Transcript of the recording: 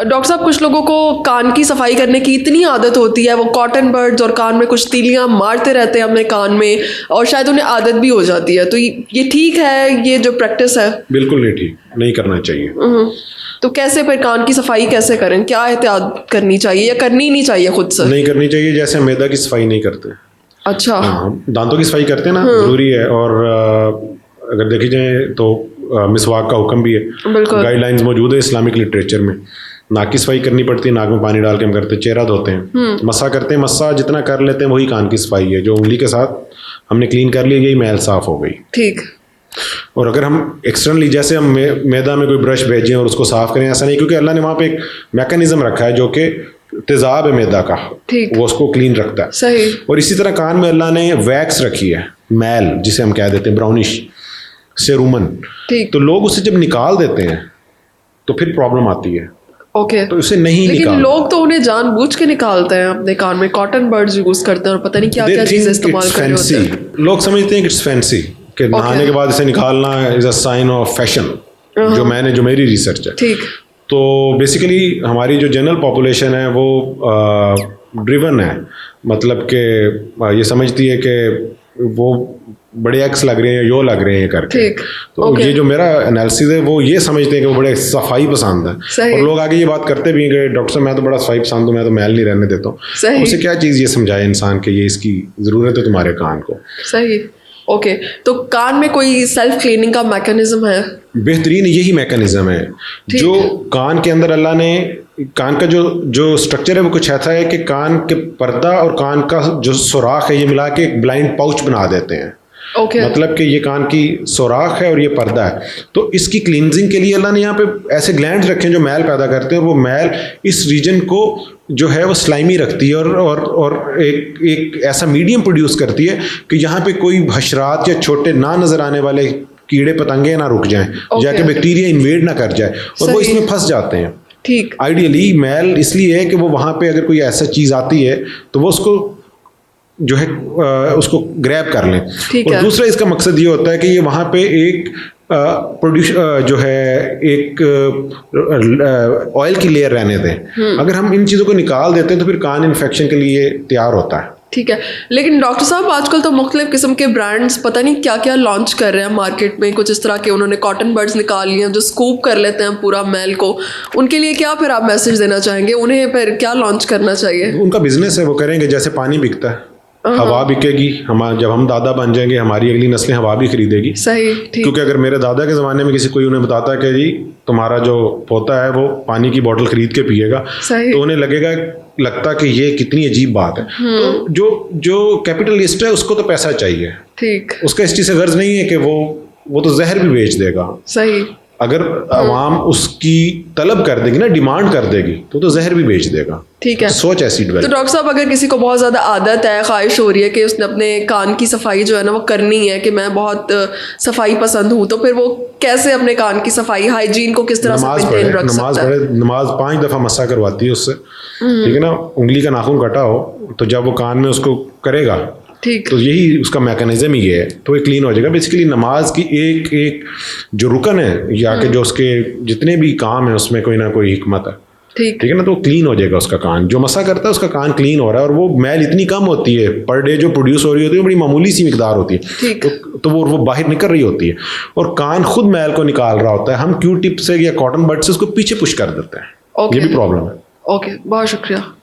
Doctor صاحب کچھ لوگوں کو کان کی صفائی کرنے کی اتنی عادت ہوتی ہے, وہ کاٹن برڈز اور کان میں کچھ تیلیاں مارتے رہتے ہیں اپنے کان میں, اور شاید انہیں عادت بھی ہو جاتی ہے, تو یہ ٹھیک ہے یہ جو پریکٹس ہے؟ بالکل نہیں ٹھیک, نہیں کرنا چاہیے. تو کیسے پھر کان کی صفائی کیسے کریں, کیا احتیاط کرنی چاہیے یا کرنی نہیں چاہیے خود سے؟ نہیں کرنی چاہیے, جیسے ہم میدا کی صفائی نہیں کرتے. اچھا. دانتوں کی صفائی کرتے ہیں نا, ضروری ہے. اور اگر دیکھی جائیں تو مسواک کا حکم بھی ہے, گائیڈ لائنز موجود ہے اسلامک لٹریچر میں. ناک کی صفائی کرنی پڑتی ہے, ناک میں پانی ڈال کے ہم کرتے ہیں. چہرہ دھوتے ہیں, مسا کرتے ہیں. مسا جتنا کر لیتے ہیں وہی کان کی صفائی ہے, جو انگلی کے ساتھ ہم نے کلین کر لی, یہی میل صاف ہو گئی. ٹھیک. اور اگر ہم ایکسٹرنلی جیسے ہم میدا میں کوئی برش بھیجیں اور اس کو صاف کریں, ایسا نہیں, کیونکہ اللہ نے وہاں پہ ایک میکانزم رکھا ہے جو کہ تیزاب ہے میدا کا, وہ اس کو کلین رکھتا ہے. صحیح. اور اسی طرح کان میں اللہ نے ویکس رکھی ہے, میل جسے ہم کہہ دیتے ہیں, براؤنش سیرومن. تو لوگ اسے جب نکال دیتے ہیں تو پھر پرابلم آتی ہے. اوکے. تو اسے نہیں نکال, لیکن لوگ تو انہیں جان بوجھ کے نکالتے ہیں اپنے کان میں, کاٹن برڈز یوز کرتے ہیں اور پتہ نہیں کیا کیا چیزیں استعمال کر رہے ہوتے ہیں. لوگ سمجھتے ہیں کہ اٹس فینسی, کہ نہانے کے بعد اسے نکالنا از اے سائن آف فیشن, جو میری ریسرچ ہے. ٹھیک. تو بیسیکلی ہماری جو جنرل پاپولیشن ہے وہ ڈریون ہے, مطلب کہ یہ سمجھتی ہے کہ وہ بڑے ایکس لگ رہے ہیں, یو لگ رہے ہیں کر کے. تو یہ جو میرا انالیسز ہے وہ یہ سمجھتے ہیں کہ وہ بڑے صفائی پسند ہیں, اور لوگ آگے یہ بات کرتے بھی ہیں کہ ڈاکٹر صاحب میں تو بڑا صفائی پسند ہوں, میں تو میل نہیں رہنے دیتا ہوں. اسے کیا چیز یہ سمجھائے انسان کہ یہ اس کی ضرورت ہے تمہارے کان کو. صحیح. اوکے. تو کان میں کوئی سیلف کلیننگ کا میکانزم ہے؟ بہترین یہی میکانزم ہے جو کان کے اندر اللہ نے, کان کا جو اسٹرکچر ہے وہ کچھ ایسا ہے کہ کان کے پردہ اور کان کا جو سوراخ ہے یہ ملا کے ایک بلائنڈ پاؤچ بنا دیتے ہیں. مطلب کہ یہ کان کی سوراخ ہے اور یہ پردہ ہے. تو اس کی کلینزنگ کے لیے اللہ نے یہاں پہ ایسے گلینڈز رکھے ہیں جو میل پیدا کرتے ہیں, اور وہ میل اس ریجن کو جو ہے وہ سلائمی رکھتی ہے, اور ایک ایسا میڈیم پروڈیوس کرتی ہے کہ یہاں پہ کوئی حشرات یا چھوٹے نہ نظر آنے والے کیڑے پتنگے نہ رک جائیں, یا کہ بیکٹیریا انویڈ نہ کر جائے, اور وہ اس میں پھنس جاتے ہیں. ٹھیک. آئیڈیلی میل اس لیے ہے کہ وہ وہاں پہ اگر کوئی ایسا چیز آتی ہے تو وہ اس کو جو ہے اس کو گریب کر لیں. اور دوسرا اس کا مقصد یہ ہوتا ہے کہ یہ وہاں پہ ایک جو ہے ایک آئل کی لیئر رہنے دیں. اگر ہم ان چیزوں کو نکال دیتے ہیں تو پھر کان انفیکشن کے لیے تیار ہوتا ہے. ٹھیک ہے. لیکن ڈاکٹر صاحب آج کل تو مختلف قسم کے برانڈس پتہ نہیں کیا کیا لانچ کر رہے ہیں مارکیٹ میں, کچھ اس طرح کے انہوں نے کاٹن برڈز نکال لیے ہیں جو اسکوپ کر لیتے ہیں پورا میل کو. ان کے لیے کیا پھر آپ میسج دینا چاہیں گے, انہیں پھر کیا لانچ کرنا چاہیے؟ ان کا بزنس ہے, وہ کریں گے. جیسے پانی بکتا ہے, ہوا بکے گی, جب ہم دادا بن جائیں گے ہماری اگلی نسلیں ہوا بھی خریدے گی. صحیح. کیونکہ اگر میرے دادا کے زمانے میں کوئی انہیں بتاتا کہ جی تمہارا جو پوتا ہے وہ پانی کی بوٹل خرید کے پیے گا, تو انہیں لگتا کہ یہ کتنی عجیب بات ہے. تو جو کیپٹلسٹ ہے اس کو تو پیسہ چاہیے. ٹھیک. اس کا اس چیز سے غرض نہیں ہے کہ وہ تو زہر بھی بیچ دے گا. صحیح. اگر عوام اس کی طلب کر دے گی نا, ڈیمانڈ کر دے گی, تو زہر بھی بیچ دے گا. ٹھیک ہے. سوچ ایسی ڈیولپ. تو ڈاکٹر صاحب اگر کسی کو بہت زیادہ عادت ہے, خواہش ہو رہی ہے کہ اس نے اپنے کان کی صفائی جو ہے نا وہ کرنی ہے, کہ میں بہت صفائی پسند ہوں, تو پھر وہ کیسے اپنے کان کی صفائی, ہائیجین کو کس طرح سے مینٹین رکھ سکتا ہے؟ نماز 5 دفعہ مسا کرواتی ہے اس سے, ٹھیک ہے نا. انگلی کا ناخن کٹا ہو تو جب وہ کان میں اس کو کرے گا, تو یہی اس کا میکانزم ہی ہے, تو یہ کلین ہو جائے گا. بیسیکلی نماز کی ایک جو رکن ہے, یا کہ جو اس کے جتنے بھی کام ہیں اس میں کوئی نہ کوئی حکمت ہے. ٹھیک ہے نا. تو کلین ہو جائے گا اس کا کان. جو مسا کرتا ہے اس کا کان کلین ہو رہا ہے, اور وہ میل اتنی کم ہوتی ہے پر ڈے جو پروڈیوس ہو رہی ہوتی ہے, بڑی معمولی سی مقدار ہوتی ہے, تو وہ باہر نکل رہی ہوتی ہے, اور کان خود میل کو نکال رہا ہوتا ہے. ہم کیو ٹپ سے یا کاٹن بڈ سے اس کو پیچھے پش کر دیتے ہیں. یہ بھی پرابلم ہے. اوکے, بہت شکریہ.